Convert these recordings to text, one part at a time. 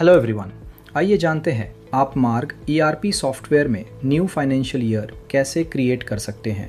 Hello everyone, आइए जानते हैं आप मार्ग ERP सॉफ्टवेयर में न्यू फाइनेंशियल ईयर कैसे क्रिएट कर सकते हैं।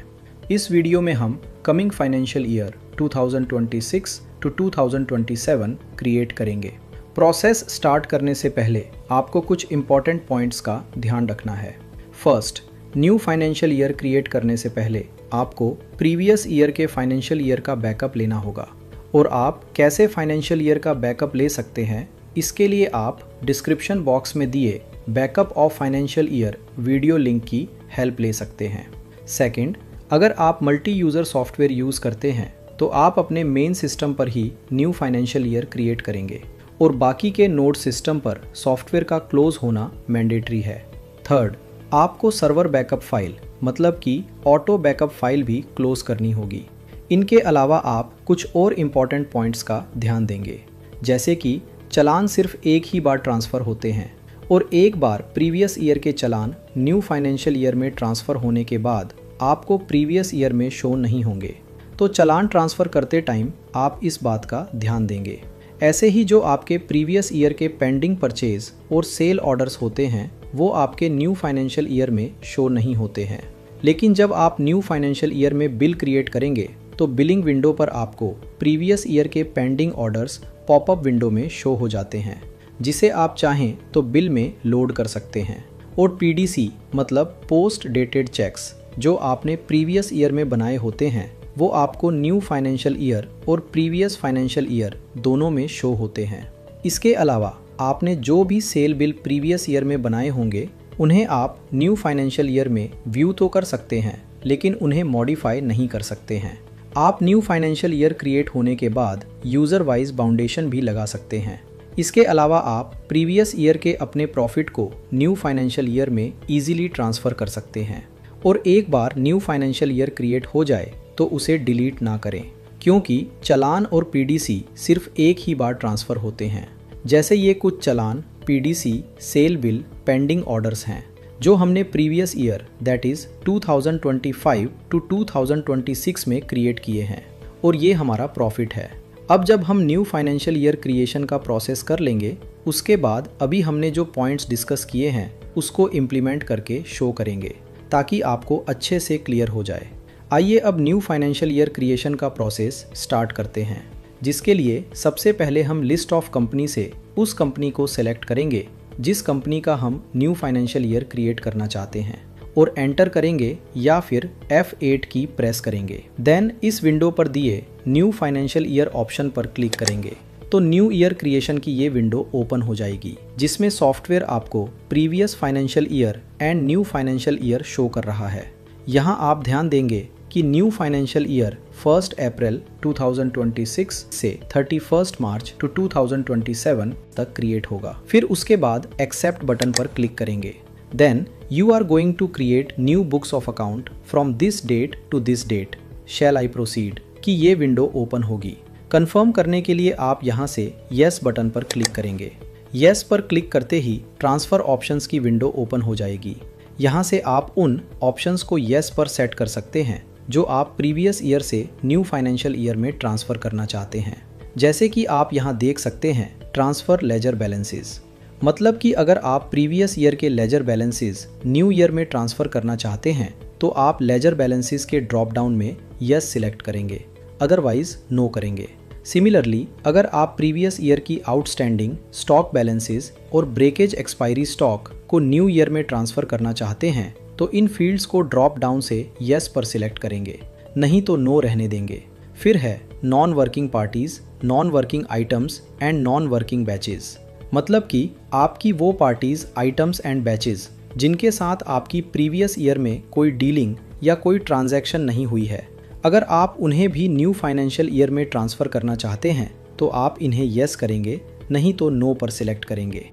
इस वीडियो में हम coming financial year 2026 to 2027 create करेंगे। प्रोसेस स्टार्ट करने से पहले आपको कुछ इंपॉर्टेंट पॉइंट्स का ध्यान रखना है। First, new financial year create करने से पहले आपको प्रीवियस ईयर के फाइनेंशियल ईयर का बैकअप लेना होगा। और आप कैसे फाइनेंशियल ईयर का बैकअप ले सकते हैं, इसके लिए आप डिस्क्रिप्शन बॉक्स में दिए backup of financial year video link की हेल्प ले सकते हैं। सेकंड, अगर आप मल्टी यूज़र सॉफ्टवेयर यूज़ करते हैं तो आप अपने मेन सिस्टम पर ही न्यू फाइनेंशियल ईयर क्रिएट करेंगे और बाकी के नोड सिस्टम पर सॉफ्टवेयर का क्लोज होना मैंडेटरी है। थर्ड, आपको सर्वर बैकअप फाइल मतलब कि ऑटो बैकअप फाइल भी क्लोज करनी होगी। इनके अलावा आप कुछ और इम्पॉर्टेंट पॉइंट्स का ध्यान देंगे, जैसे कि चालान सिर्फ एक ही बार ट्रांसफ़र होते हैं और एक बार प्रीवियस ईयर के चालान न्यू फाइनेंशियल ईयर में ट्रांसफ़र होने के बाद आपको प्रीवियस ईयर में शो नहीं होंगे। तो चालान ट्रांसफ़र करते टाइम आप इस बात का ध्यान देंगे। ऐसे ही जो आपके प्रीवियस ईयर के पेंडिंग परचेज और सेल ऑर्डर्स होते हैं वो आपके न्यू फाइनेंशियल ईयर में शो नहीं होते हैं। लेकिन जब आप न्यू फाइनेंशियल ईयर में बिल क्रिएट करेंगे तो बिलिंग विंडो पर आपको प्रीवियस ईयर के पेंडिंग ऑर्डर्स पॉपअप विंडो में शो हो जाते हैं, जिसे आप चाहें तो बिल में लोड कर सकते हैं। और PDC मतलब पोस्ट डेटेड चेक्स जो आपने प्रीवियस ईयर में बनाए होते हैं वो आपको न्यू फाइनेंशियल ईयर और प्रीवियस फाइनेंशियल ईयर दोनों में शो होते हैं। इसके अलावा आपने जो भी सेल बिल प्रीवियस ईयर में बनाए होंगे उन्हें आप न्यू फाइनेंशियल ईयर में व्यू तो कर सकते हैं, लेकिन उन्हें मॉडिफाई नहीं कर सकते हैं। आप न्यू फाइनेंशियल ईयर क्रिएट होने के बाद यूज़र वाइज बाउंडेशन भी लगा सकते हैं। इसके अलावा आप प्रीवियस ईयर के अपने प्रॉफिट को न्यू फाइनेंशियल ईयर में ईजिली ट्रांसफ़र कर सकते हैं। और एक बार न्यू फाइनेंशियल ईयर क्रिएट हो जाए तो उसे डिलीट ना करें, क्योंकि चालान और PDC सिर्फ एक ही बार ट्रांसफ़र होते हैं। जैसे ये कुछ चालान, PDC, sale bill, pending orders हैं जो हमने previous year that is 2025 to 2026 में क्रिएट किए हैं और ये हमारा प्रॉफिट है। अब जब हम न्यू फाइनेंशियल ईयर क्रिएशन का प्रोसेस कर लेंगे उसके बाद अभी हमने जो पॉइंट्स डिस्कस किए हैं उसको इम्प्लीमेंट करके शो करेंगे ताकि आपको अच्छे से क्लियर हो जाए। आइए अब न्यू फाइनेंशियल ईयर क्रिएशन का प्रोसेस स्टार्ट करते हैं, जिसके लिए सबसे पहले हम लिस्ट ऑफ कंपनी से उस कंपनी को सेलेक्ट करेंगे जिस कंपनी का हम न्यू फाइनेंशियल ईयर क्रिएट करना चाहते हैं और एंटर करेंगे या फिर F8 की प्रेस करेंगे। देन इस विंडो पर दिए न्यू फाइनेंशियल ईयर ऑप्शन पर क्लिक करेंगे तो न्यू ईयर क्रिएशन की ये विंडो ओपन हो जाएगी, जिसमें सॉफ्टवेयर आपको previous financial year and new financial year show कर रहा है। यहाँ आप ध्यान देंगे कि न्यू फाइनेंशियल ईयर 1 अप्रैल 2026 से 31 मार्च 2027 तक क्रिएट होगा। फिर उसके बाद एक्सेप्ट बटन पर क्लिक करेंगे। Then you are going to create new books of account from this date to this date, shall I proceed कि ये विंडो ओपन होगी। कंफर्म करने के लिए आप यहाँ से येस बटन पर क्लिक करेंगे। येस पर क्लिक करते ही ट्रांसफ़र ऑप्शंस की विंडो ओपन हो जाएगी। यहाँ से आप उन ऑप्शंस को येस पर सेट कर सकते हैं जो आप प्रीवियस ईयर से न्यू फाइनेंशियल ईयर में ट्रांसफ़र करना चाहते हैं। जैसे कि आप यहाँ देख सकते हैं ट्रांसफ़र लेजर बैलेंसेस, मतलब कि अगर आप प्रीवियस ईयर के लेजर बैलेंसेस न्यू ईयर में ट्रांसफ़र करना चाहते हैं तो आप लेजर बैलेंसेस के ड्रॉप डाउन में यस सिलेक्ट करेंगे, अदरवाइज नो करेंगे। सिमिलरली अगर आप प्रीवियस ईयर की आउटस्टैंडिंग स्टॉक बैलेंसेस और ब्रेकेज एक्सपायरी स्टॉक को न्यू ईयर में ट्रांसफ़र करना चाहते हैं तो इन फील्ड्स को ड्रॉप डाउन से यस पर सिलेक्ट करेंगे, नहीं तो नो रहने देंगे। फिर है non working parties, non working items and non working batches, मतलब कि आपकी वो पार्टीज़, आइटम्स एंड बैचेस जिनके साथ आपकी प्रीवियस ईयर में कोई डीलिंग या कोई ट्रांजैक्शन नहीं हुई है। अगर आप उन्हें भी न्यू फाइनेंशियल ईयर में ट्रांसफ़र करना चाहते हैं तो आप इन्हें यस करेंगे, नहीं तो नो पर सिलेक्ट करेंगे।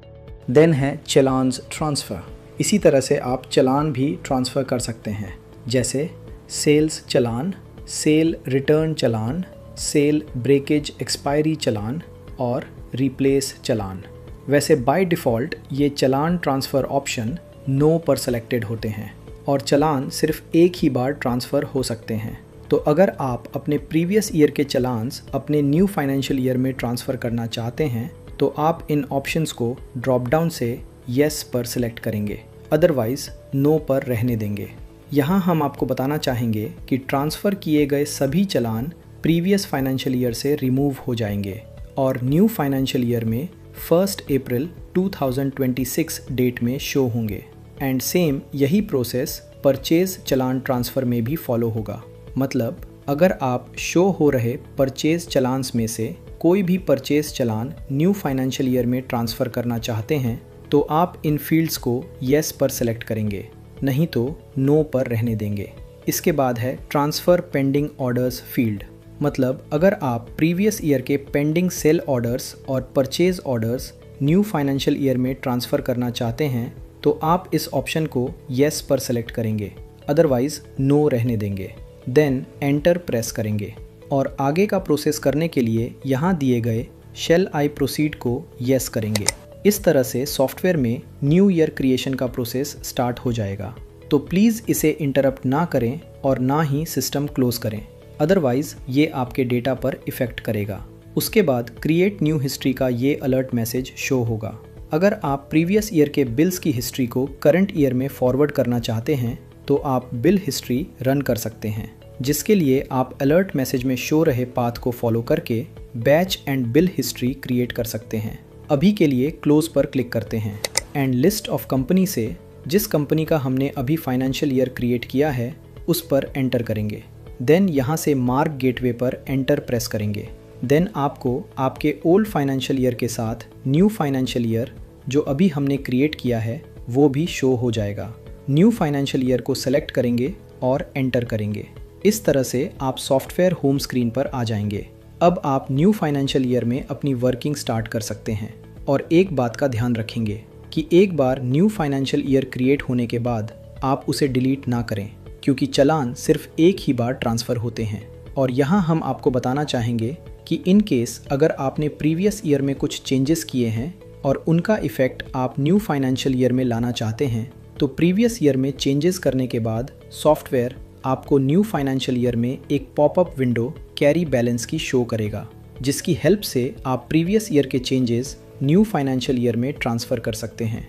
देन है चालान्स ट्रांसफ़र। इसी तरह से आप चालान भी ट्रांसफ़र कर सकते हैं, जैसे सेल्स चालान, सेल रिटर्न चालान, सेल ब्रेकेज एक्सपायरी चालान और रिप्लेस चालान। वैसे बाय डिफ़ॉल्ट ये चालान ट्रांसफ़र ऑप्शन नो पर सेलेक्टेड होते हैं और चालान सिर्फ एक ही बार ट्रांसफ़र हो सकते हैं। तो अगर आप अपने प्रीवियस ईयर के चालान्स अपने न्यू फाइनेंशियल ईयर में ट्रांसफ़र करना चाहते हैं तो आप इन ऑप्शंस को ड्रॉप डाउन से येस पर सिलेक्ट करेंगे, अदरवाइज़ नो पर रहने देंगे। यहाँ हम आपको बताना चाहेंगे कि ट्रांसफ़र किए गए सभी चालान प्रीवियस फाइनेंशियल ईयर से रिमूव हो जाएंगे और न्यू फाइनेंशियल ईयर में 1 अप्रैल 2026 डेट में शो होंगे। एंड सेम यही प्रोसेस परचेज चालान ट्रांसफ़र में भी फॉलो होगा। मतलब अगर आप शो हो रहे परचेज चालान्स में से कोई भी परचेज चालान न्यू फाइनेंशियल ईयर में ट्रांसफ़र करना चाहते हैं तो आप इन फील्ड्स को येस पर सेलेक्ट करेंगे, नहीं तो नो पर रहने देंगे। इसके बाद है ट्रांसफ़र पेंडिंग ऑर्डर्स फील्ड। मतलब अगर आप प्रीवियस ईयर के पेंडिंग सेल ऑर्डर्स और purchase orders new financial year में ट्रांसफ़र करना चाहते हैं तो आप इस ऑप्शन को येस पर सेलेक्ट करेंगे, अदरवाइज़ नो रहने देंगे। देन एंटर प्रेस करेंगे और आगे का प्रोसेस करने के लिए यहाँ दिए गए शैल आई प्रोसीड को येस करेंगे। इस तरह से सॉफ्टवेयर में न्यू ईयर क्रिएशन का प्रोसेस स्टार्ट हो जाएगा। तो प्लीज़ इसे इंटरप्ट ना करें और ना ही सिस्टम क्लोज करें, अदरवाइज़ ये आपके डेटा पर इफ़ेक्ट करेगा। उसके बाद क्रिएट न्यू हिस्ट्री का ये अलर्ट मैसेज शो होगा। अगर आप प्रीवियस ईयर के बिल्स की हिस्ट्री को करंट ईयर में फॉरवर्ड करना चाहते हैं तो आप बिल हिस्ट्री रन कर सकते हैं, जिसके लिए आप अलर्ट मैसेज में शो रहे पाथ को फॉलो करके batch and bill history create कर सकते हैं। अभी के लिए क्लोज पर क्लिक करते हैं एंड लिस्ट ऑफ कंपनी से जिस कंपनी का हमने अभी फाइनेंशियल ईयर क्रिएट किया है उस पर एंटर करेंगे। देन यहाँ से मार्क गेटवे पर एंटर प्रेस करेंगे। देन आपको आपके ओल्ड फाइनेंशियल ईयर के साथ न्यू फाइनेंशियल ईयर जो अभी हमने क्रिएट किया है वो भी शो हो जाएगा। न्यू फाइनेंशियल ईयर को सेलेक्ट करेंगे और एंटर करेंगे। इस तरह से आप सॉफ्टवेयर होम स्क्रीन पर आ जाएंगे। अब आप न्यू फाइनेंशियल ईयर में अपनी वर्किंग स्टार्ट कर सकते हैं। और एक बात का ध्यान रखेंगे कि एक बार न्यू फाइनेंशियल ईयर क्रिएट होने के बाद आप उसे डिलीट ना करें, क्योंकि चालान सिर्फ एक ही बार ट्रांसफ़र होते हैं। और यहाँ हम आपको बताना चाहेंगे कि इन केस अगर आपने प्रीवियस ईयर में कुछ चेंजेस किए हैं और उनका इफ़ेक्ट आप न्यू फाइनेंशियल ईयर में लाना चाहते हैं तो प्रीवियस ईयर में चेंजेस करने के बाद सॉफ्टवेयर आपको न्यू फाइनेंशियल ईयर में एक पॉपअप विंडो कैरी बैलेंस की शो करेगा, जिसकी हेल्प से आप प्रीवियस ईयर के चेंजेस न्यू फाइनेंशियल ईयर में ट्रांसफ़र कर सकते हैं।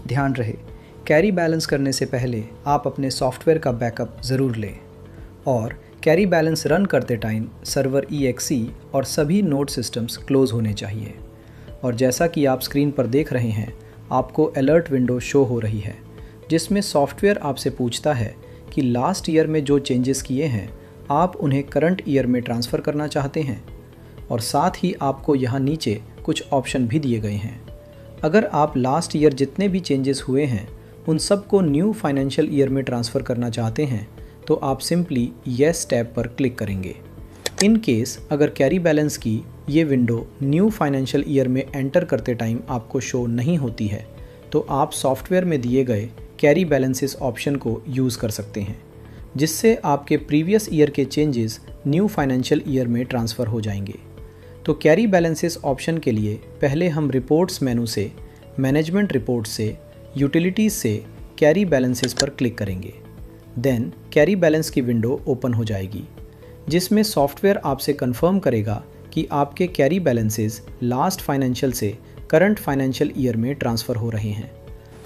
ध्यान रहे, कैरी बैलेंस करने से पहले आप अपने सॉफ्टवेयर का बैकअप ज़रूर लें और कैरी बैलेंस रन करते टाइम सर्वर EXE और सभी नोड सिस्टम्स क्लोज होने चाहिए। और जैसा कि आप स्क्रीन पर देख रहे हैं, आपको अलर्ट विंडो शो हो रही है जिसमें सॉफ्टवेयर आपसे पूछता है कि लास्ट ईयर में जो चेंजेस किए हैं आप उन्हें करंट ईयर में ट्रांसफ़र करना चाहते हैं। और साथ ही आपको यहाँ नीचे कुछ ऑप्शन भी दिए गए हैं। अगर आप लास्ट ईयर जितने भी चेंजेस हुए हैं उन सब को न्यू फाइनेंशियल ईयर में ट्रांसफ़र करना चाहते हैं तो आप सिंपली येस टैब पर क्लिक करेंगे। इन केस अगर कैरी बैलेंस की ये विंडो न्यू फाइनेंशियल ईयर में एंटर करते टाइम आपको शो नहीं होती है तो आप सॉफ्टवेयर में दिए गए कैरी बैलेंसेस ऑप्शन को यूज़ कर सकते हैं, जिससे आपके प्रीवियस ईयर के चेंजेस न्यू फाइनेंशियल ईयर में ट्रांसफ़र हो जाएंगे। तो कैरी बैलेंसेस ऑप्शन के लिए पहले हम रिपोर्ट्स मेनू से मैनेजमेंट रिपोर्ट से यूटिलिटीज़ से कैरी बैलेंसेस पर क्लिक करेंगे। देन कैरी बैलेंस की विंडो ओपन हो जाएगी, जिसमें सॉफ्टवेयर आपसे कंफर्म करेगा कि आपके कैरी बैलेंसेस लास्ट फाइनेंशियल से करंट फाइनेंशियल ईयर में ट्रांसफ़र हो रहे हैं।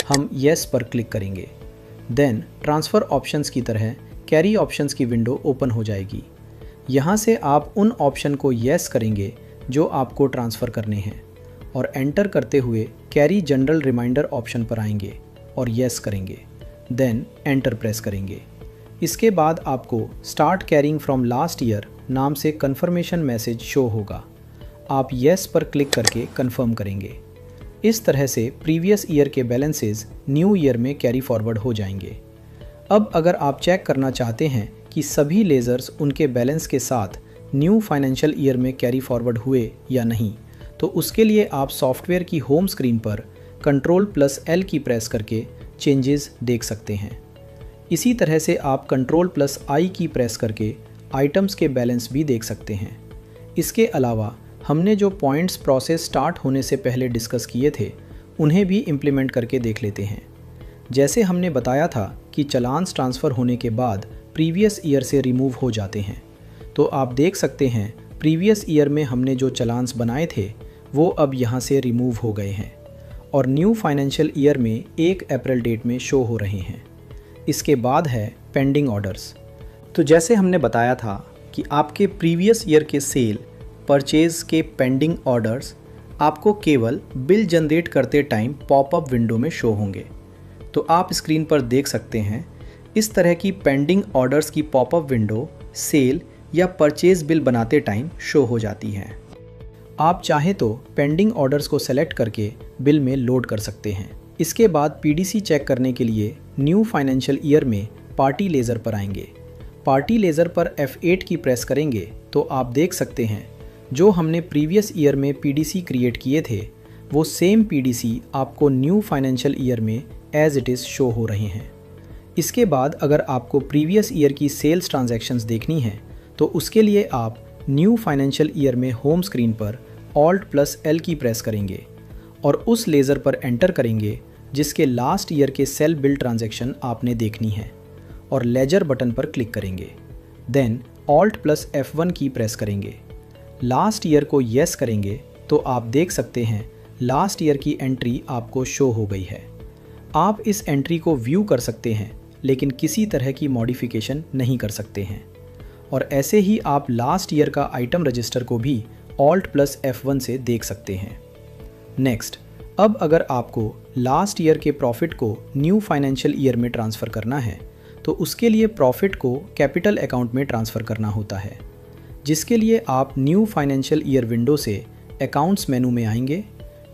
हम येस पर क्लिक करेंगे। देन ट्रांसफ़र ऑप्शंस की तरह कैरी ऑप्शंस की विंडो ओपन हो जाएगी। यहाँ से आप उन ऑप्शन को येस करेंगे जो आपको ट्रांसफ़र करने हैं और एंटर करते हुए कैरी जनरल रिमाइंडर ऑप्शन पर आएंगे और येस करेंगे। देन एंटर प्रेस करेंगे। इसके बाद आपको start carrying from last year नाम से कन्फर्मेशन मैसेज शो होगा। आप येस पर क्लिक करके कंफर्म करेंगे। इस तरह से प्रीवियस ईयर के बैलेंसेस न्यू ईयर में कैरी फॉरवर्ड हो जाएंगे। अब अगर आप चेक करना चाहते हैं कि सभी लेज़र्स उनके बैलेंस के साथ न्यू फाइनेंशियल ईयर में कैरी फॉरवर्ड हुए या नहीं, तो उसके लिए आप सॉफ्टवेयर की होम स्क्रीन पर Ctrl+L की प्रेस करके चेंजेस देख सकते हैं। इसी तरह से आप Ctrl+I की प्रेस करके आइटम्स के बैलेंस भी देख सकते हैं। इसके अलावा हमने जो पॉइंट्स प्रोसेस स्टार्ट होने से पहले डिस्कस किए थे उन्हें भी इम्प्लीमेंट करके देख लेते हैं। जैसे हमने बताया था कि चालान्स ट्रांसफ़र होने के बाद प्रीवियस ईयर से रिमूव हो जाते हैं, तो आप देख सकते हैं प्रीवियस ईयर में हमने जो चालान्स बनाए थे वो अब यहाँ से रिमूव हो गए हैं और न्यू फाइनेंशियल ईयर में 1 अप्रैल डेट में शो हो रहे हैं। इसके बाद है पेंडिंग ऑर्डर्स। तो जैसे हमने बताया था कि आपके प्रीवियस ईयर के सेल परचेज के पेंडिंग ऑर्डर्स आपको केवल बिल जनरेट करते टाइम पॉपअप विंडो में शो होंगे। तो आप स्क्रीन पर देख सकते हैं इस तरह की पेंडिंग ऑर्डर्स की पॉपअप विंडो सेल या परचेज बिल बनाते टाइम शो हो जाती है। आप चाहे तो पेंडिंग ऑर्डर्स को सेलेक्ट करके बिल में लोड कर सकते हैं। इसके बाद पीडीसी चेक करने के लिए न्यू फाइनेंशियल ईयर में पार्टी लेज़र पर आएंगे। पार्टी लेज़र पर F8 की प्रेस करेंगे तो आप देख सकते हैं जो हमने प्रीवियस ईयर में पीडीसी क्रिएट किए थे वो सेम पीडीसी आपको न्यू फाइनेंशियल ईयर में एज इट इज़ शो हो रहे हैं। इसके बाद अगर आपको प्रीवियस ईयर की सेल्स ट्रांजैक्शंस देखनी है तो उसके लिए आप न्यू फाइनेंशियल ईयर में होम स्क्रीन पर Alt+L की प्रेस करेंगे और उस लेज़र पर एंटर करेंगे जिसके लास्ट ईयर के सेल बिल ट्रांजैक्शन आपने देखनी है और लेजर बटन पर क्लिक करेंगे। देन Alt+F1 की प्रेस करेंगे। लास्ट ईयर को येस करेंगे तो आप देख सकते हैं लास्ट ईयर की एंट्री आपको शो हो गई है। आप इस एंट्री को व्यू कर सकते हैं लेकिन किसी तरह की मॉडिफिकेशन नहीं कर सकते हैं और ऐसे ही आप लास्ट ईयर का आइटम रजिस्टर को भी Alt+F1 से देख सकते हैं। नेक्स्ट, अब अगर आपको लास्ट ईयर के प्रॉफिट को न्यू फाइनेंशियल ईयर में ट्रांसफ़र करना है तो उसके लिए प्रॉफिट को कैपिटल अकाउंट में ट्रांसफ़र करना होता है, जिसके लिए आप न्यू फाइनेंशियल ईयर विंडो से अकाउंट्स मेनू में आएंगे,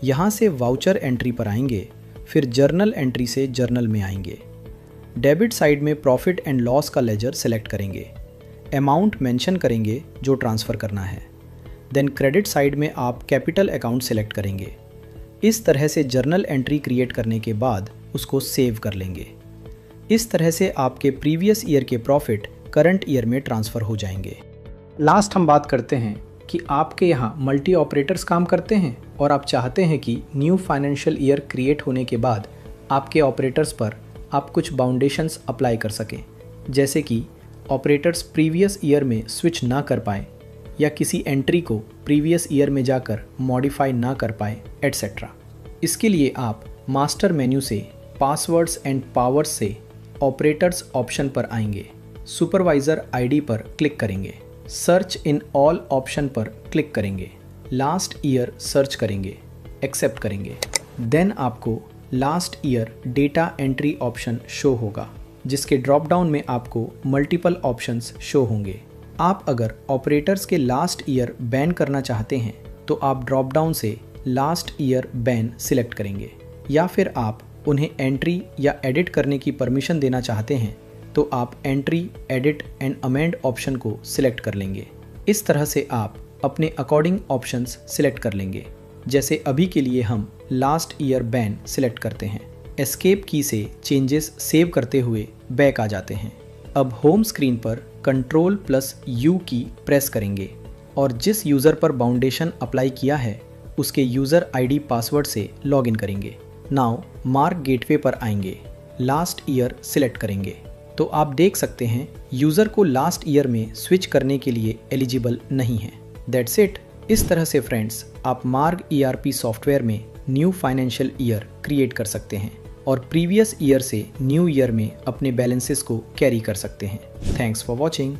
यहाँ से वाउचर एंट्री पर आएंगे, फिर जर्नल एंट्री से जर्नल में आएंगे। डेबिट साइड में प्रॉफिट एंड लॉस का लेजर सेलेक्ट करेंगे, अमाउंट मेंशन करेंगे जो ट्रांसफ़र करना है। देन क्रेडिट साइड में आप कैपिटल अकाउंट सेलेक्ट करेंगे। इस तरह से जर्नल एंट्री क्रिएट करने के बाद उसको सेव कर लेंगे। इस तरह से आपके प्रीवियस ईयर के प्रॉफिट करंट ईयर में ट्रांसफ़र हो जाएंगे। लास्ट हम बात करते हैं कि आपके यहाँ मल्टी ऑपरेटर्स काम करते हैं और आप चाहते हैं कि न्यू फाइनेंशियल ईयर क्रिएट होने के बाद आपके ऑपरेटर्स पर आप कुछ बाउंडेशंस अप्लाई कर सकें, जैसे कि ऑपरेटर्स प्रीवियस ईयर में स्विच ना कर पाएँ या किसी एंट्री को प्रीवियस ईयर में जाकर मॉडिफाई ना कर पाए एटसेट्रा। इसके लिए आप मास्टर मेन्यू से पासवर्ड्स एंड पावर्स से ऑपरेटर्स ऑप्शन पर आएंगे, सुपरवाइज़र आईडी पर क्लिक करेंगे, सर्च इन ऑल ऑप्शन पर क्लिक करेंगे, लास्ट ईयर सर्च करेंगे, एक्सेप्ट करेंगे। देन आपको last year data entry option show होगा जिसके ड्रॉप डाउन में आपको मल्टीपल ऑप्शंस शो होंगे। आप अगर ऑपरेटर्स के लास्ट ईयर बैन करना चाहते हैं तो आप ड्रॉप डाउन से लास्ट ईयर बैन सिलेक्ट करेंगे, या फिर आप उन्हें एंट्री या एडिट करने की परमिशन देना चाहते हैं तो आप entry, edit and amend option को सिलेक्ट कर लेंगे। इस तरह से आप अपने अकॉर्डिंग ऑप्शंस सिलेक्ट कर लेंगे। जैसे अभी के लिए हम लास्ट ईयर बैन सिलेक्ट करते हैं, एस्केप की से चेंजेस सेव करते हुए बैक आ जाते हैं। अब होम स्क्रीन पर Ctrl+U की प्रेस करेंगे और जिस यूज़र पर बाउंडेशन अप्लाई किया है उसके यूज़र आईडी पासवर्ड से लॉगिन करेंगे। नाउ मार्क गेटवे पर आएंगे, लास्ट ईयर सिलेक्ट करेंगे तो आप देख सकते हैं यूज़र को लास्ट ईयर में स्विच करने के लिए एलिजिबल नहीं है। That's it. इस तरह से फ्रेंड्स आप मार्ग ERP सॉफ्टवेयर में न्यू फाइनेंशियल ईयर क्रिएट कर सकते हैं और प्रीवियस ईयर से न्यू ईयर में अपने बैलेंसेस को कैरी कर सकते हैं। Thanks for watching.